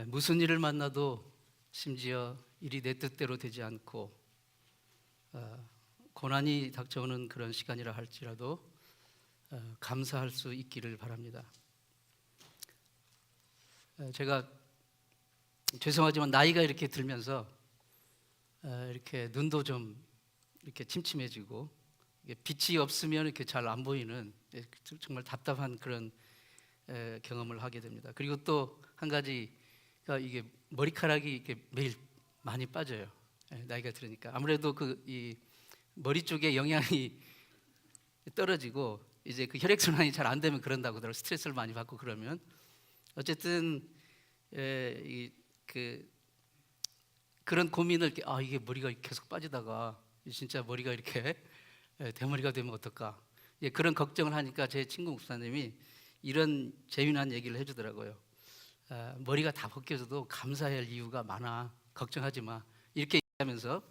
무슨 일을 만나도 심지어 일이 내 뜻대로 되지 않고 고난이 닥쳐오는 그런 시간이라 할지라도 감사할 수 있기를 바랍니다. 제가 죄송하지만 나이가 이렇게 들면서 이렇게 눈도 좀 이렇게 침침해지고 빛이 없으면 이렇게 잘 안 보이는 정말 답답한 그런 경험을 하게 됩니다. 그리고 또 한 가지가 이게 머리카락이 이렇게 매일 많이 빠져요. 나이가 들으니까 아무래도 이 머리 쪽에 영양이 떨어지고 이제 그 혈액 순환이 잘 안 되면 그런다고 하더라고요. 스트레스를 많이 받고 그러면 어쨌든 그런 고민을 이게 머리가 계속 빠지다가 진짜 머리가 이렇게 대머리가 되면 어떨까? 그런 걱정을 하니까 제 친구 목사님이 이런 재미난 얘기를 해주더라고요. 머리가 다 벗겨져도 감사해야 할 이유가 많아. 걱정하지 마. 이렇게 얘기하면서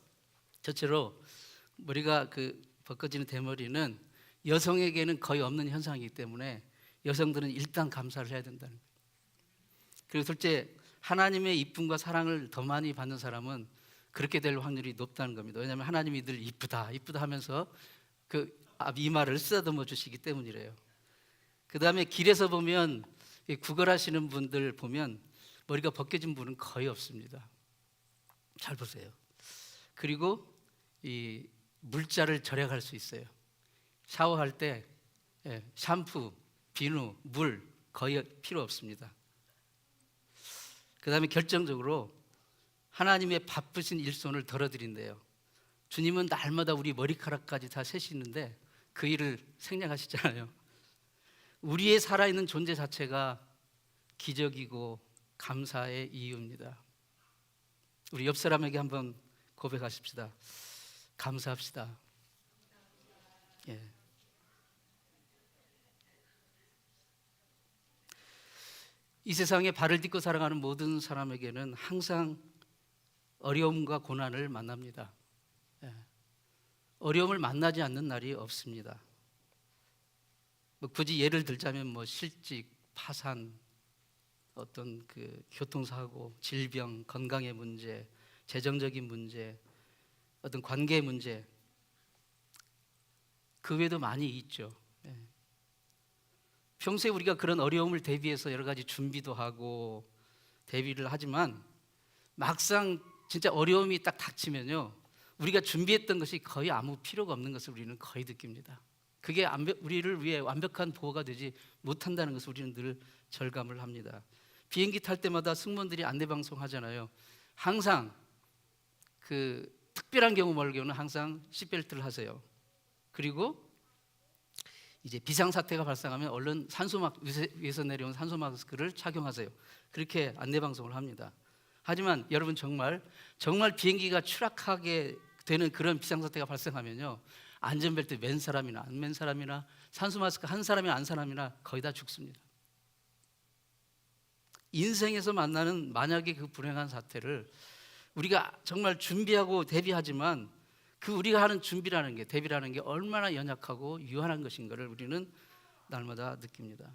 저처럼 머리가 벗겨지는 대머리는 여성에게는 거의 없는 현상이기 때문에 여성들은 일단 감사를 해야 된다는 거예요. 그리고 둘째, 하나님의 이쁨과 사랑을 더 많이 받는 사람은 그렇게 될 확률이 높다는 겁니다. 왜냐하면 하나님이 늘 이쁘다 하면서 이마를 쓰다듬어 주시기 때문이래요. 그 다음에 길에서 보면 구걸하시는 분들 보면 머리가 벗겨진 분은 거의 없습니다. 잘 보세요. 그리고 이 물자를 절약할 수 있어요. 샤워할 때 샴푸, 비누, 물 거의 필요 없습니다. 그 다음에 결정적으로 하나님의 바쁘신 일손을 덜어드린대요. 주님은 날마다 우리 머리카락까지 다 세시는데 그 일을 생략하시잖아요. 우리의 살아있는 존재 자체가 기적이고 감사의 이유입니다. 우리 옆 사람에게 한번 고백하십시다. 감사합시다. 이 세상에 발을 딛고 살아가는 모든 사람에게는 항상 어려움과 고난을 만납니다. 어려움을 만나지 않는 날이 없습니다. 굳이 예를 들자면 실직, 파산, 어떤 교통사고, 질병, 건강의 문제, 재정적인 문제, 어떤 관계의 문제, 그 외에도 많이 있죠. 평소에 우리가 그런 어려움을 대비해서 여러 가지 준비도 하고 대비를 하지만 막상 진짜 어려움이 딱 닥치면요, 우리가 준비했던 것이 거의 아무 필요가 없는 것을 우리는 거의 느낍니다. 그게 우리를 위해 완벽한 보호가 되지 못한다는 것을 우리는 늘 절감을 합니다. 비행기 탈 때마다 승무원들이 안내방송 하잖아요. 항상 특별한 경우는 항상 시트벨트를 하세요. 그리고 이제 비상사태가 발생하면 얼른 위에서 내려온 산소 마스크를 착용하세요. 그렇게 안내방송을 합니다. 하지만 여러분 정말 비행기가 추락하게 되는 그런 비상사태가 발생하면요, 안전벨트 맨 사람이나 안 맨 사람이나 산소 마스크 한 사람이나 안 사람이나 거의 다 죽습니다. 인생에서 만나는 만약에 그 불행한 사태를 우리가 정말 준비하고 대비하지만 우리가 하는 준비라는 게, 대비라는 게 얼마나 연약하고 유한한 것인가를 우리는 날마다 느낍니다.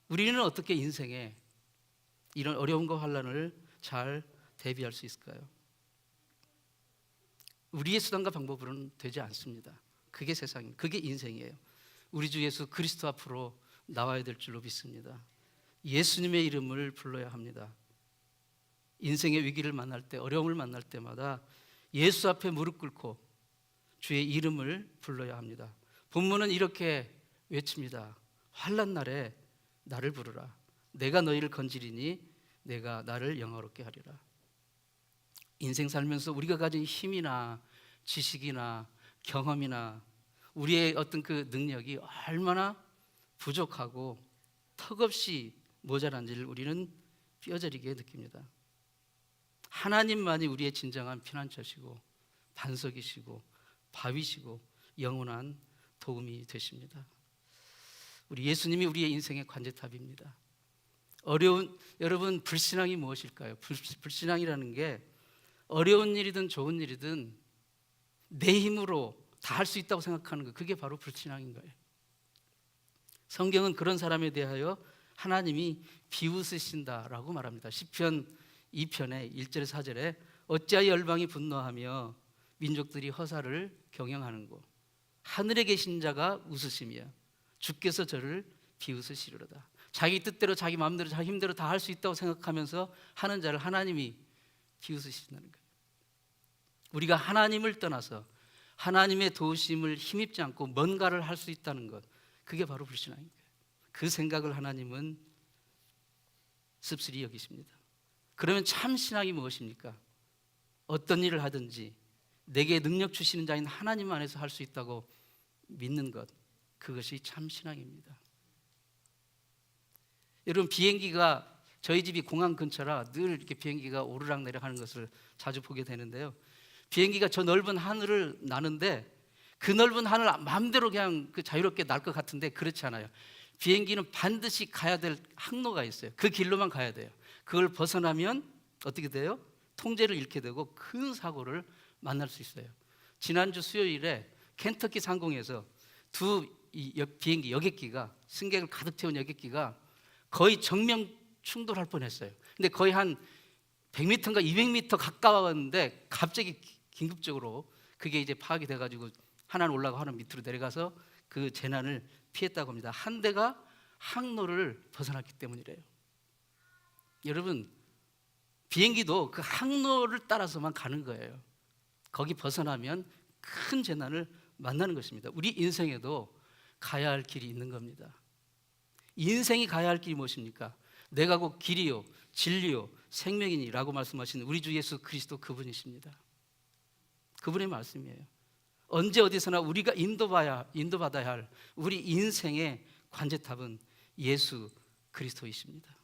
우리는 어떻게 인생에 이런 어려움과 환난을 잘 대비할 수 있을까요? 우리의 수단과 방법으로는 되지 않습니다. 그게 세상입니다. 그게 인생이에요. 우리 주 예수 그리스도 앞으로 나와야 될 줄로 믿습니다. 예수님의 이름을 불러야 합니다. 인생의 위기를 만날 때, 어려움을 만날 때마다 예수 앞에 무릎 꿇고 주의 이름을 불러야 합니다. 본문은 이렇게 외칩니다. 환난 날에 나를 부르라. 내가 너희를 건지리니 내가 나를 영화롭게 하리라. 인생 살면서 우리가 가진 힘이나 지식이나 경험이나 우리의 어떤 능력이 얼마나 부족하고 턱없이 모자란지를 우리는 뼈저리게 느낍니다. 하나님만이 우리의 진정한 피난처시고 반석이시고 바위시고 영원한 도움이 되십니다. 우리 예수님이 우리의 인생의 관제탑입니다. 여러분 불신앙이 무엇일까요? 불신앙이라는 게 어려운 일이든 좋은 일이든 내 힘으로 다 할 수 있다고 생각하는 거, 그게 바로 불신앙인 거예요. 성경은 그런 사람에 대하여 하나님이 비웃으신다라고 말합니다. 시편 2편의 1절에 4절에 어찌하여 열방이 분노하며 민족들이 허사를 경영하는고 하늘에 계신 자가 웃으시며 주께서 저를 비웃으시리로다. 자기 뜻대로 자기 마음대로 자기 힘대로 다 할 수 있다고 생각하면서 하는 자를 하나님이 비웃으신다는 거예요. 우리가 하나님을 떠나서 하나님의 도우심을 힘입지 않고 뭔가를 할 수 있다는 것, 그게 바로 불신앙인 거예요. 그 생각을 하나님은 씁쓸히 여기십니다. 그러면 참 신앙이 무엇입니까? 어떤 일을 하든지 내게 능력 주시는 자인 하나님 안에서 할 수 있다고 믿는 것, 그것이 참 신앙입니다. 여러분, 비행기가 저희 집이 공항 근처라 늘 이렇게 비행기가 오르락내리락 하는 것을 자주 보게 되는데요. 비행기가 저 넓은 하늘을 나는데 그 넓은 하늘 마음대로 그냥 자유롭게 날 것 같은데 그렇지 않아요. 비행기는 반드시 가야 될 항로가 있어요. 그 길로만 가야 돼요. 그걸 벗어나면 어떻게 돼요? 통제를 잃게 되고 큰 사고를 만날 수 있어요. 지난주 수요일에 켄터키 상공에서 두 비행기 여객기가, 승객을 가득 채운 여객기가 거의 정면 충돌할 뻔했어요. 근데 거의 한 100m인가 200m 가까웠는데 갑자기 긴급적으로 그게 이제 파악이 돼가지고 하나는 올라가고 하나는 밑으로 내려가서 그 재난을 피했다고 합니다. 한 대가 항로를 벗어났기 때문이래요. 여러분, 비행기도 그 항로를 따라서만 가는 거예요. 거기 벗어나면 큰 재난을 만나는 것입니다. 우리 인생에도 가야 할 길이 있는 겁니다. 인생이 가야 할 길이 무엇입니까? 내가 곧 길이요 진리요 생명이니라고 말씀하신 우리 주 예수 그리스도 그분이십니다. 그분의 말씀이에요. 언제 어디서나 우리가 인도받아야 할 우리 인생의 관제탑은 예수 그리스도이십니다.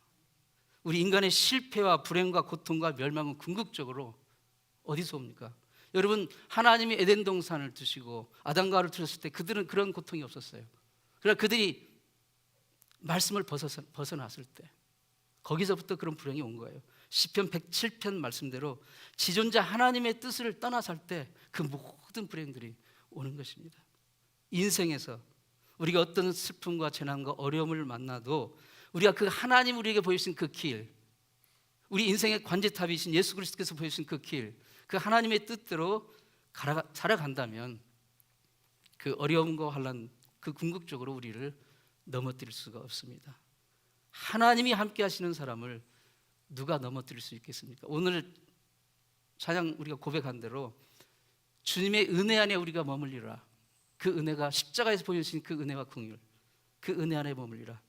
우리 인간의 실패와 불행과 고통과 멸망은 궁극적으로 어디서 옵니까? 여러분, 하나님이 에덴 동산을 두시고 아담과 하와를 두셨을 때 그들은 그런 고통이 없었어요. 그러나 그들이 말씀을 벗어났을 때 거기서부터 그런 불행이 온 거예요. 시편 107편 말씀대로 지존자 하나님의 뜻을 떠나서 할 때 그 모든 불행들이 오는 것입니다. 인생에서 우리가 어떤 슬픔과 재난과 어려움을 만나도 우리가 그 하나님 우리에게 보여주신 그 길, 우리 인생의 관제탑이신 예수 그리스도께서 보여주신 그 길, 그 하나님의 뜻대로 살아간다면 그 어려움과 환난, 그 궁극적으로 우리를 넘어뜨릴 수가 없습니다. 하나님이 함께 하시는 사람을 누가 넘어뜨릴 수 있겠습니까? 오늘 찬양 우리가 고백한 대로 주님의 은혜 안에 우리가 머물리라. 그 은혜가 십자가에서 보여주신 그 은혜와 긍휼, 그 은혜 안에 머물리라.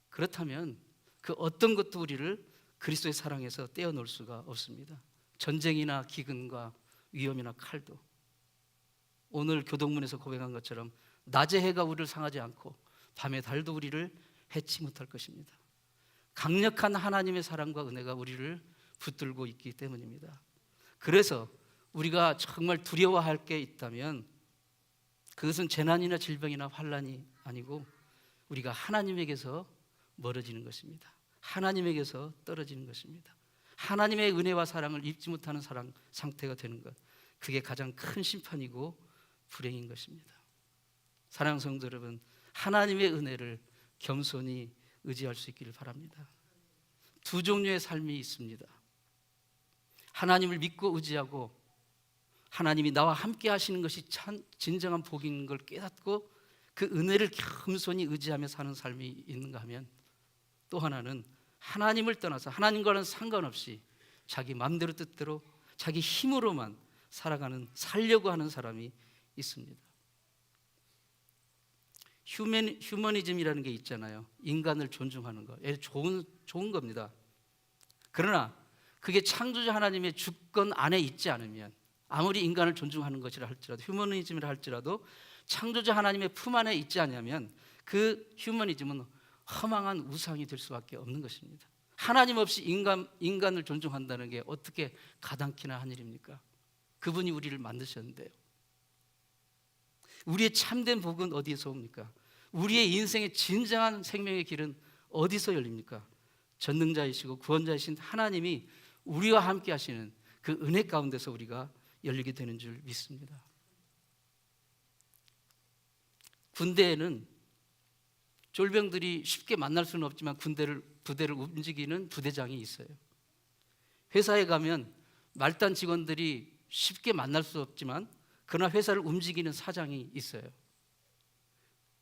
그렇다면 그 어떤 것도 우리를 그리스도의 사랑에서 떼어놓을 수가 없습니다. 전쟁이나 기근과 위험이나 칼도. 오늘 교동문에서 고백한 것처럼 낮의 해가 우리를 상하지 않고 밤의 달도 우리를 해치 못할 것입니다. 강력한 하나님의 사랑과 은혜가 우리를 붙들고 있기 때문입니다. 그래서 우리가 정말 두려워할 게 있다면 그것은 재난이나 질병이나 환난이 아니고 우리가 하나님에게서 멀어지는 것입니다. 하나님에게서 떨어지는 것입니다. 하나님의 은혜와 사랑을 입지 못하는 상태가 되는 것, 그게 가장 큰 심판이고 불행인 것입니다. 사랑하는 성도 여러분, 하나님의 은혜를 겸손히 의지할 수 있기를 바랍니다. 두 종류의 삶이 있습니다. 하나님을 믿고 의지하고 하나님이 나와 함께 하시는 것이 참 진정한 복인 걸 깨닫고 그 은혜를 겸손히 의지하며 사는 삶이 있는가 하면, 또 하나는 하나님을 떠나서 하나님과는 상관없이 자기 마음대로 뜻대로 자기 힘으로만 살려고 하는 사람이 있습니다. 휴머니즘이라는 게 있잖아요. 인간을 존중하는 거. 좋은 겁니다. 그러나 그게 창조자 하나님의 주권 안에 있지 않으면, 아무리 인간을 존중하는 것이라 할지라도, 휴머니즘이라 할지라도 창조자 하나님의 품 안에 있지 않으면 그 휴머니즘은 허망한 우상이 될 수밖에 없는 것입니다. 하나님 없이 인간을 존중한다는 게 어떻게 가당키나 한 일입니까? 그분이 우리를 만드셨는데요. 우리의 참된 복은 어디에서 옵니까? 우리의 인생의 진정한 생명의 길은 어디서 열립니까? 전능자이시고 구원자이신 하나님이 우리와 함께 하시는 그 은혜 가운데서 우리가 열리게 되는 줄 믿습니다. 군대에는 졸병들이 쉽게 만날 수는 없지만 부대를 움직이는 부대장이 있어요. 회사에 가면 말단 직원들이 쉽게 만날 수 없지만 그러나 회사를 움직이는 사장이 있어요.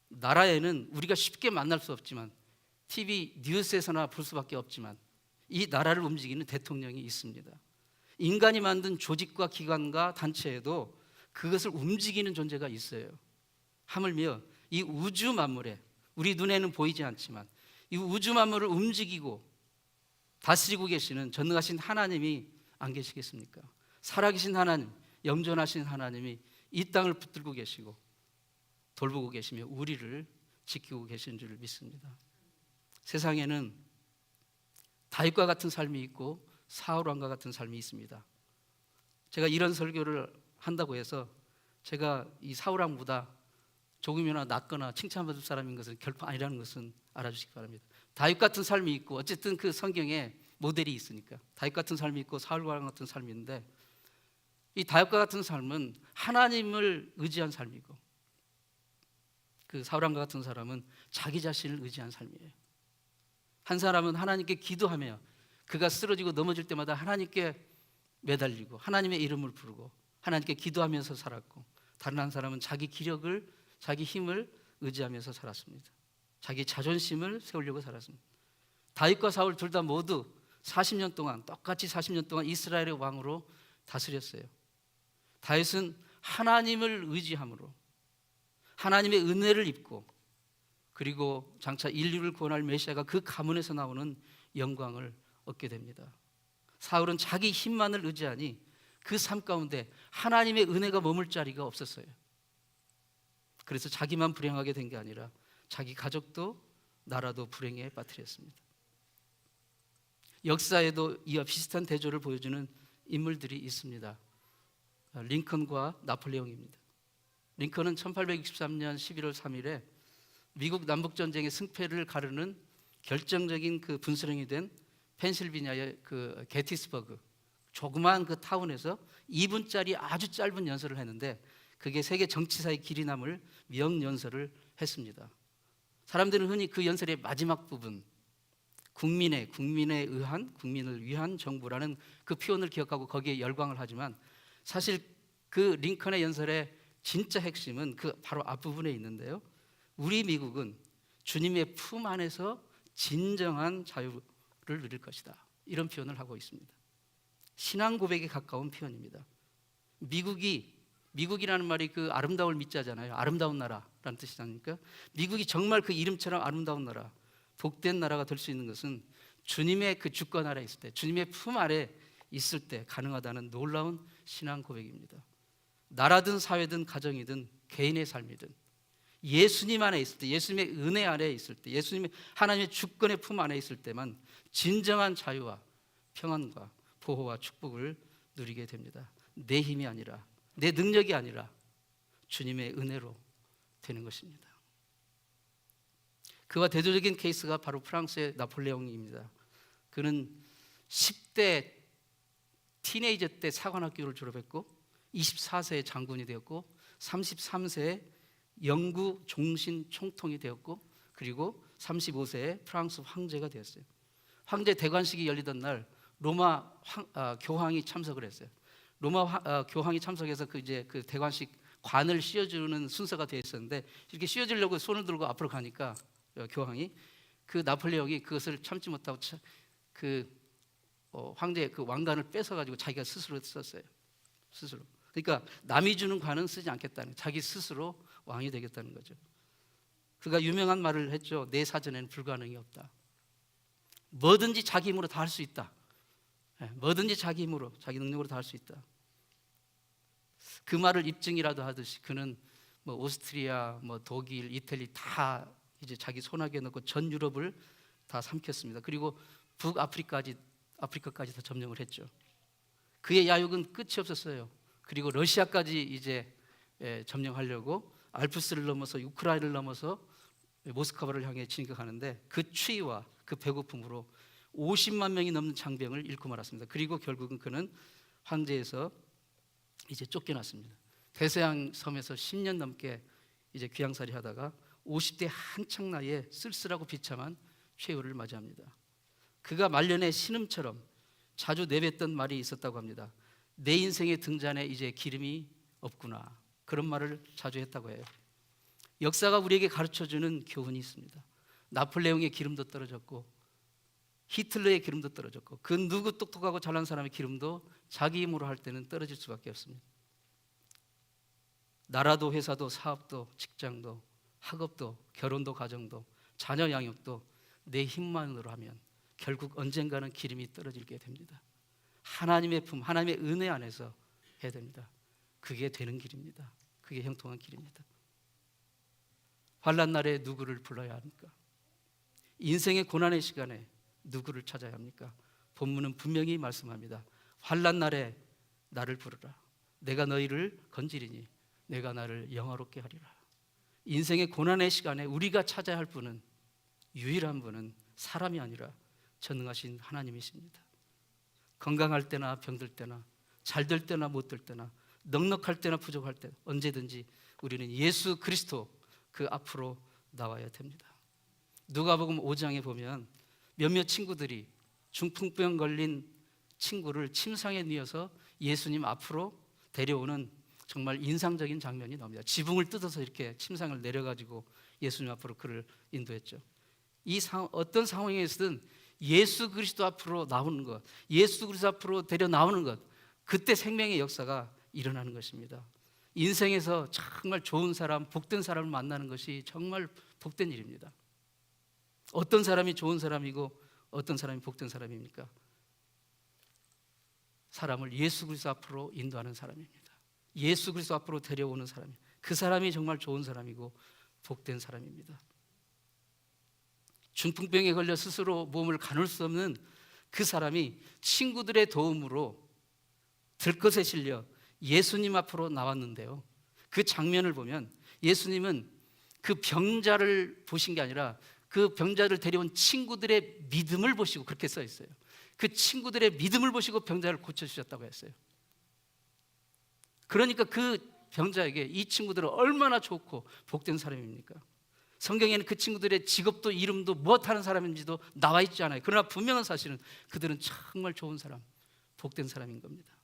나라에는 우리가 쉽게 만날 수 없지만 TV 뉴스에서나 볼 수밖에 없지만 이 나라를 움직이는 대통령이 있습니다. 인간이 만든 조직과 기관과 단체에도 그것을 움직이는 존재가 있어요. 하물며 이 우주 만물에 우리 눈에는 보이지 않지만 이 우주 만물을 움직이고 다스리고 계시는 전능하신 하나님이 안 계시겠습니까? 살아계신 하나님, 영존하신 하나님이 이 땅을 붙들고 계시고 돌보고 계시며 우리를 지키고 계신 줄 믿습니다. 세상에는 다윗과 같은 삶이 있고 사울 왕과 같은 삶이 있습니다. 제가 이런 설교를 한다고 해서 제가 이 사울 왕보다 조금이나 낫거나 칭찬받을 사람인 것은 결코 아니라는 것은 알아주시기 바랍니다. 다윗 같은 삶이 있고 어쨌든 그 성경에 모델이 있으니까 다윗 같은 삶이 있고 사울과 같은 삶이 있는데 이 다윗과 같은 삶은 하나님을 의지한 삶이고 그 사울왕과 같은 사람은 자기 자신을 의지한 삶이에요. 한 사람은 하나님께 기도하며 그가 쓰러지고 넘어질 때마다 하나님께 매달리고 하나님의 이름을 부르고 하나님께 기도하면서 살았고 다른 한 사람은 자기 기력을 자기 힘을 의지하면서 살았습니다. 자기 자존심을 세우려고 살았습니다. 다윗과 사울 둘 다 모두 40년 동안 똑같이 40년 동안 이스라엘의 왕으로 다스렸어요. 다윗은 하나님을 의지함으로 하나님의 은혜를 입고 그리고 장차 인류를 구원할 메시아가 그 가문에서 나오는 영광을 얻게 됩니다. 사울은 자기 힘만을 의지하니 그 삶 가운데 하나님의 은혜가 머물 자리가 없었어요. 그래서 자기만 불행하게 된 게 아니라 자기 가족도 나라도 불행에 빠뜨렸습니다. 역사에도 이와 비슷한 대조를 보여주는 인물들이 있습니다. 링컨과 나폴레옹입니다. 링컨은 1863년 11월 3일에 미국 남북전쟁의 승패를 가르는 결정적인 그 분수령이 된 펜실베니아의 그 게티스버그 조그마한 그 타운에서 2분짜리 아주 짧은 연설을 했는데 그게 세계 정치사의 길이 남을 명연설을 했습니다. 사람들은 흔히 그 연설의 마지막 부분 국민에 의한 국민을 위한 정부라는 그 표현을 기억하고 거기에 열광을 하지만 사실 그 링컨의 연설의 진짜 핵심은 그 바로 앞부분에 있는데요. 우리 미국은 주님의 품 안에서 진정한 자유를 누릴 것이다. 이런 표현을 하고 있습니다. 신앙 고백에 가까운 표현입니다. 미국이라는 말이 그 아름다울 미자잖아요. 아름다운 나라라는 뜻이지 않습니까? 미국이 정말 그 이름처럼 아름다운 나라, 복된 나라가 될 수 있는 것은 주님의 그 주권 아래 있을 때, 주님의 품 아래 있을 때 가능하다는 놀라운 신앙 고백입니다. 나라든 사회든 가정이든 개인의 삶이든 예수님 안에 있을 때, 예수님의 은혜 아래 있을 때, 예수님의 하나님의 주권의 품 안에 있을 때만 진정한 자유와 평안과 보호와 축복을 누리게 됩니다. 내 힘이 아니라 내 능력이 아니라 주님의 은혜로 되는 것입니다. 그와 대조적인 케이스가 바로 프랑스의 나폴레옹입니다. 그는 10대 티네이저 때 사관학교를 졸업했고 24세에 장군이 되었고 33세에 영구 종신 총통이 되었고 그리고 35세에 프랑스 황제가 되었어요. 황제 대관식이 열리던 날 로마 교황이 참석을 했어요. 로마 교황이 참석해서 그 대관식 관을 씌워주는 순서가 되어 있었는데 이렇게 씌워주려고 손을 들고 앞으로 가니까 교황이 그 나폴레옹이 그것을 참지 못하고 황제의 그 왕관을 뺏어가지고 자기가 스스로 썼어요. 스스로. 그러니까 남이 주는 관은 쓰지 않겠다는 거예요. 자기 스스로 왕이 되겠다는 거죠. 그가 유명한 말을 했죠. 내 사전에는 불가능이 없다. 뭐든지 자기 힘으로 다 할 수 있다. 뭐든지 자기 힘으로, 자기 능력으로 다 할 수 있다. 그 말을 입증이라도 하듯이 그는 오스트리아, 독일, 이태리 다 이제 자기 손아귀에 넣고 전 유럽을 다 삼켰습니다. 그리고 북아프리카까지 다 점령을 했죠. 그의 야욕은 끝이 없었어요. 그리고 러시아까지 이제 점령하려고 알프스를 넘어서 우크라이나를 넘어서 모스크바를 향해 진격하는데 그 추위와 그 배고픔으로 50만 명이 넘는 장병을 잃고 말았습니다. 그리고 결국은 그는 황제에서 이제 쫓겨났습니다. 대서양 섬에서 10년 넘게 이제 귀양살이 하다가 50대 한창 나이에 쓸쓸하고 비참한 최후를 맞이합니다. 그가 말년에 신음처럼 자주 내뱉던 말이 있었다고 합니다. 내 인생의 등잔에 이제 기름이 없구나. 그런 말을 자주 했다고 해요. 역사가 우리에게 가르쳐주는 교훈이 있습니다. 나폴레옹의 기름도 떨어졌고 히틀러의 기름도 떨어졌고 그 누구 똑똑하고 잘난 사람의 기름도 자기 힘으로 할 때는 떨어질 수밖에 없습니다. 나라도 회사도 사업도 직장도 학업도 결혼도 가정도 자녀 양육도 내 힘만으로 하면 결국 언젠가는 기름이 떨어지게 됩니다. 하나님의 품, 하나님의 은혜 안에서 해야 됩니다. 그게 되는 길입니다. 그게 형통한 길입니다. 환난 날에 누구를 불러야 합니까? 인생의 고난의 시간에 누구를 찾아야 합니까? 본문은 분명히 말씀합니다. 환난 날에 나를 부르라. 내가 너희를 건지리니 내가 나를 영화롭게 하리라. 인생의 고난의 시간에 우리가 찾아야 할 분은, 유일한 분은 사람이 아니라 전능하신 하나님이십니다. 건강할 때나 병들 때나 잘 될 때나 못 될 때나 넉넉할 때나 부족할 때 언제든지 우리는 예수 그리스도 그 앞으로 나와야 됩니다. 누가복음 5장에 보면 몇몇 친구들이 중풍병 걸린 친구를 침상에 뉘어서 예수님 앞으로 데려오는 정말 인상적인 장면이 나옵니다. 지붕을 뜯어서 이렇게 침상을 내려가지고 예수님 앞으로 그를 인도했죠. 어떤 상황에서든 예수 그리스도 앞으로 나오는 것, 예수 그리스도 앞으로 데려 나오는 것, 그때 생명의 역사가 일어나는 것입니다. 인생에서 정말 좋은 사람, 복된 사람을 만나는 것이 정말 복된 일입니다. 어떤 사람이 좋은 사람이고 어떤 사람이 복된 사람입니까? 사람을 예수 그리스도 앞으로 인도하는 사람입니다. 예수 그리스도 앞으로 데려오는 사람이, 그 사람이 정말 좋은 사람이고 복된 사람입니다. 중풍병에 걸려 스스로 몸을 가눌 수 없는 그 사람이 친구들의 도움으로 들것에 실려 예수님 앞으로 나왔는데요, 그 장면을 보면 예수님은 그 병자를 보신 게 아니라 그 병자를 데려온 친구들의 믿음을 보시고, 그렇게 써 있어요. 그 친구들의 믿음을 보시고 병자를 고쳐주셨다고 했어요. 그러니까 그 병자에게 이 친구들은 얼마나 좋고 복된 사람입니까? 성경에는 그 친구들의 직업도 이름도 무엇하는 사람인지도 나와 있지 않아요. 그러나 분명한 사실은 그들은 정말 좋은 사람, 복된 사람인 겁니다.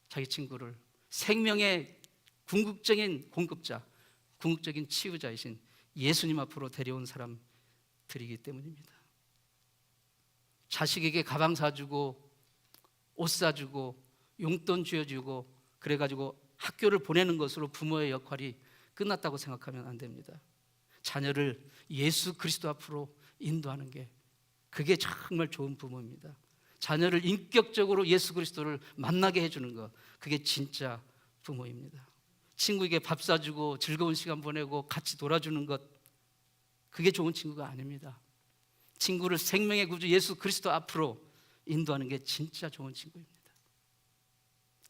자기 친구를 생명의 궁극적인 공급자, 궁극적인 치유자이신 예수님 앞으로 데려온 사람들이기 때문입니다. 자식에게 가방 사주고 옷 사주고 용돈 쥐어주고 그래가지고 학교를 보내는 것으로 부모의 역할이 끝났다고 생각하면 안 됩니다. 자녀를 예수 그리스도 앞으로 인도하는 게, 그게 정말 좋은 부모입니다. 자녀를 인격적으로 예수 그리스도를 만나게 해주는 것, 그게 진짜 부모입니다. 친구에게 밥 사주고 즐거운 시간 보내고 같이 놀아주는 것, 그게 좋은 친구가 아닙니다. 친구를 생명의 구주 예수 그리스도 앞으로 인도하는 게 진짜 좋은 친구입니다.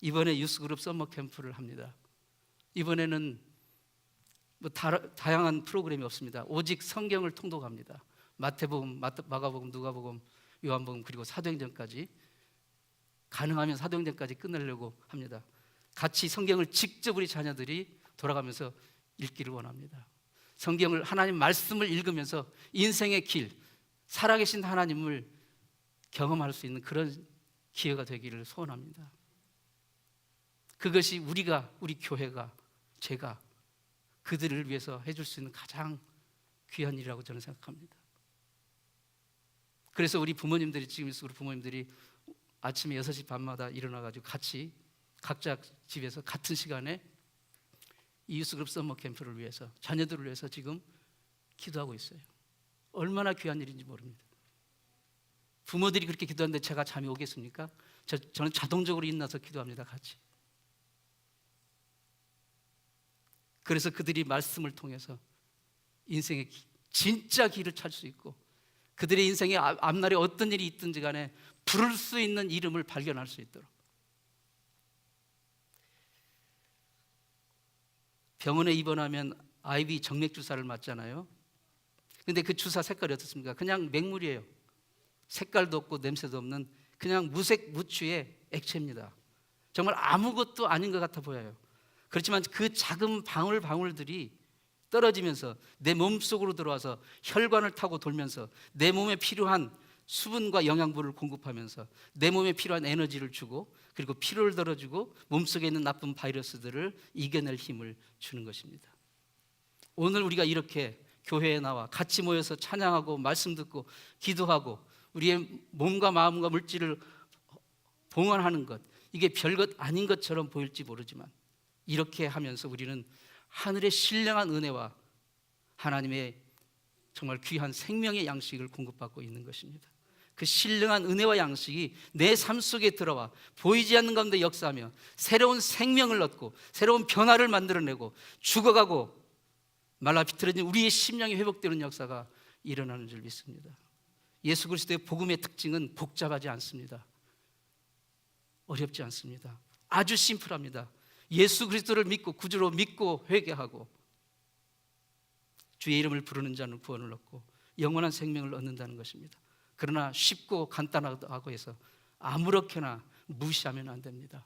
이번에 유스그룹 서머 캠프를 합니다. 이번에는 다양한 프로그램이 없습니다. 오직 성경을 통독합니다. 마태복음, 마가복음, 누가복음, 요한복음, 그리고 사도행전까지, 가능하면 사도행전까지 끝내려고 합니다. 같이 성경을 직접 우리 자녀들이 돌아가면서 읽기를 원합니다. 성경을, 하나님 말씀을 읽으면서 인생의 길, 살아계신 하나님을 경험할 수 있는 그런 기회가 되기를 소원합니다. 그것이 우리 교회가, 제가 그들을 위해서 해줄 수 있는 가장 귀한 일이라고 저는 생각합니다. 그래서 우리 부모님들이, 지금 우리 부모님들이 아침에 6시 반마다 일어나가지고 같이 각자 집에서 같은 시간에 이 유스그룹 서머 캠프를 위해서, 자녀들을 위해서 지금 기도하고 있어요. 얼마나 귀한 일인지 모릅니다. 부모들이 그렇게 기도하는데 제가 잠이 오겠습니까? 저는 자동적으로 일어나서 기도합니다, 같이. 그래서 그들이 말씀을 통해서 인생의 진짜 길을 찾을 수 있고, 그들의 인생의 앞날에 어떤 일이 있든지 간에 부를 수 있는 이름을 발견할 수 있도록. 병원에 입원하면 IV 정맥 주사를 맞잖아요. 근데 그 주사 색깔이 어떻습니까? 그냥 맹물이에요. 색깔도 없고 냄새도 없는 그냥 무색 무취의 액체입니다. 정말 아무것도 아닌 것 같아 보여요. 그렇지만 그 작은 방울들이 떨어지면서 내 몸속으로 들어와서 혈관을 타고 돌면서 내 몸에 필요한 수분과 영양분을 공급하면서 내 몸에 필요한 에너지를 주고 그리고 피로를 덜어주고 몸속에 있는 나쁜 바이러스들을 이겨낼 힘을 주는 것입니다. 오늘 우리가 이렇게 교회에 나와 같이 모여서 찬양하고 말씀 듣고 기도하고 우리의 몸과 마음과 물질을 봉헌하는 것, 이게 별것 아닌 것처럼 보일지 모르지만 이렇게 하면서 우리는 하늘의 신령한 은혜와 하나님의 정말 귀한 생명의 양식을 공급받고 있는 것입니다. 그 신령한 은혜와 양식이 내 삶 속에 들어와 보이지 않는 가운데 역사하며 새로운 생명을 얻고 새로운 변화를 만들어내고 죽어가고 말라 비틀어진 우리의 심령이 회복되는 역사가 일어나는 줄 믿습니다. 예수 그리스도의 복음의 특징은 복잡하지 않습니다. 어렵지 않습니다. 아주 심플합니다. 예수 그리스도를 믿고 구주로 믿고 회개하고 주의 이름을 부르는 자는 구원을 얻고 영원한 생명을 얻는다는 것입니다. 그러나 쉽고 간단하다고 해서 아무렇게나 무시하면 안 됩니다.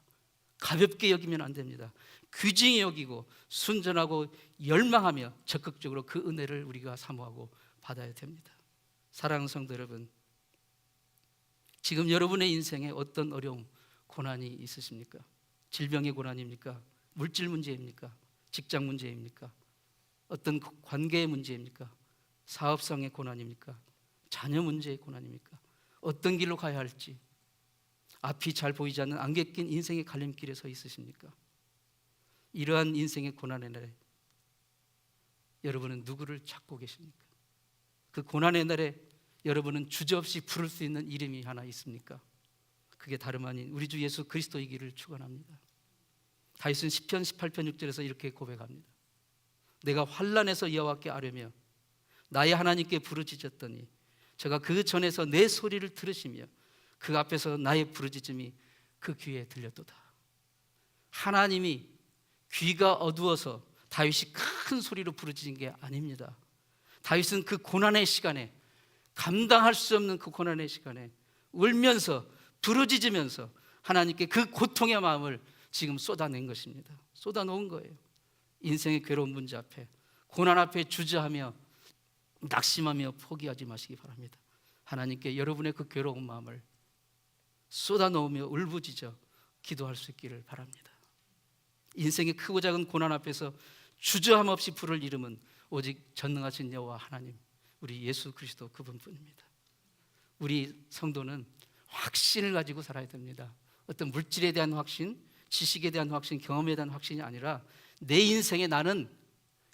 가볍게 여기면 안 됩니다. 귀중히 여기고 순전하고 열망하며 적극적으로 그 은혜를 우리가 사모하고 받아야 됩니다. 사랑하는 성도 여러분, 지금 여러분의 인생에 어떤 어려움, 고난이 있으십니까? 질병의 고난입니까? 물질 문제입니까? 직장 문제입니까? 어떤 관계의 문제입니까? 사업상의 고난입니까? 자녀 문제의 고난입니까? 어떤 길로 가야 할지 앞이 잘 보이지 않는 안개 낀 인생의 갈림길에 서 있으십니까? 이러한 인생의 고난의 날에 여러분은 누구를 찾고 계십니까? 그 고난의 날에 여러분은 주저없이 부를 수 있는 이름이 하나 있습니까? 그게 다름 아닌 우리 주 예수 그리스도이기를 축원합니다. 다윗은 시편 18편 6절에서 이렇게 고백합니다. 내가 환난에서 여호와께 아뢰며 나의 하나님께 부르짖었더니 제가 그 전에서 내 소리를 들으시며 그 앞에서 나의 부르짖음이 그 귀에 들렸도다. 하나님이 귀가 어두워서 다윗이 큰 소리로 부르짖은 게 아닙니다. 다윗은 그 고난의 시간에, 감당할 수 없는 그 고난의 시간에 울면서 부르짖으면서 하나님께 그 고통의 마음을 지금 쏟아낸 것입니다. 쏟아놓은 거예요. 인생의 괴로운 문제 앞에, 고난 앞에 주저하며 낙심하며 포기하지 마시기 바랍니다. 하나님께 여러분의 그 괴로운 마음을 쏟아놓으며 울부짖어 기도할 수 있기를 바랍니다. 인생의 크고 작은 고난 앞에서 주저함 없이 부를 이름은 오직 전능하신 여호와 하나님, 우리 예수 그리스도 그분뿐입니다. 우리 성도는 확신을 가지고 살아야 됩니다. 어떤 물질에 대한 확신, 지식에 대한 확신, 경험에 대한 확신이 아니라 내 인생에 나는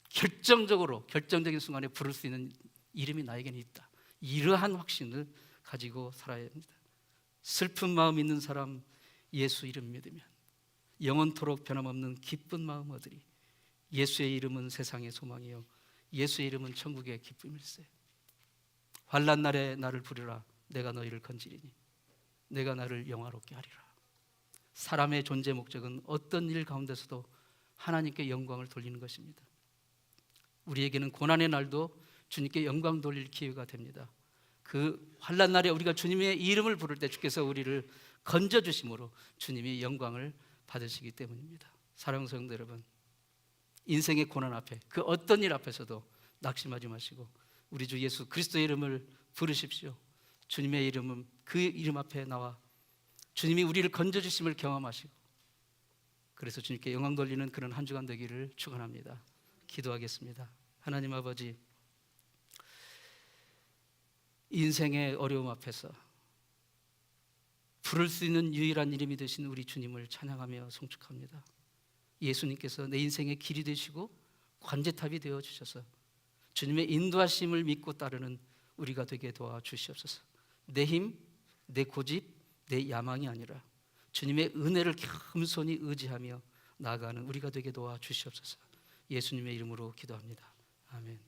결정적인 순간에 부를 수 있는 이름이 나에게는 있다. 이러한 확신을 가지고 살아야 합니다. 슬픈 마음 있는 사람 예수 이름 믿으면 영원토록 변함없는 기쁜 마음 얻으리. 예수의 이름은 세상의 소망이요 예수의 이름은 천국의 기쁨일세. 환난 날에 나를 부르라. 내가 너희를 건지리니 내가 나를 영화롭게 하리라. 사람의 존재 목적은 어떤 일 가운데서도 하나님께 영광을 돌리는 것입니다. 우리에게는 고난의 날도 주님께 영광 돌릴 기회가 됩니다. 그 환난 날에 우리가 주님의 이름을 부를 때 주께서 우리를 건져주심으로 주님이 영광을 받으시기 때문입니다. 사랑하는 성도 여러분, 인생의 고난 앞에 그 어떤 일 앞에서도 낙심하지 마시고 우리 주 예수 그리스도의 이름을 부르십시오. 주님의 이름은 그 이름 앞에 나와 주님이 우리를 건져주심을 경험하시고 그래서 주님께 영광 돌리는 그런 한 주간 되기를 축원합니다. 기도하겠습니다. 하나님 아버지, 인생의 어려움 앞에서 부를 수 있는 유일한 이름이 되신 우리 주님을 찬양하며 송축합니다. 예수님께서 내 인생의 길이 되시고 관제탑이 되어 주셔서 주님의 인도하심을 믿고 따르는 우리가 되게 도와주시옵소서. 내 힘, 내 고집, 내 야망이 아니라 주님의 은혜를 겸손히 의지하며 나아가는 우리가 되게 도와주시옵소서. 예수님의 이름으로 기도합니다. 아멘.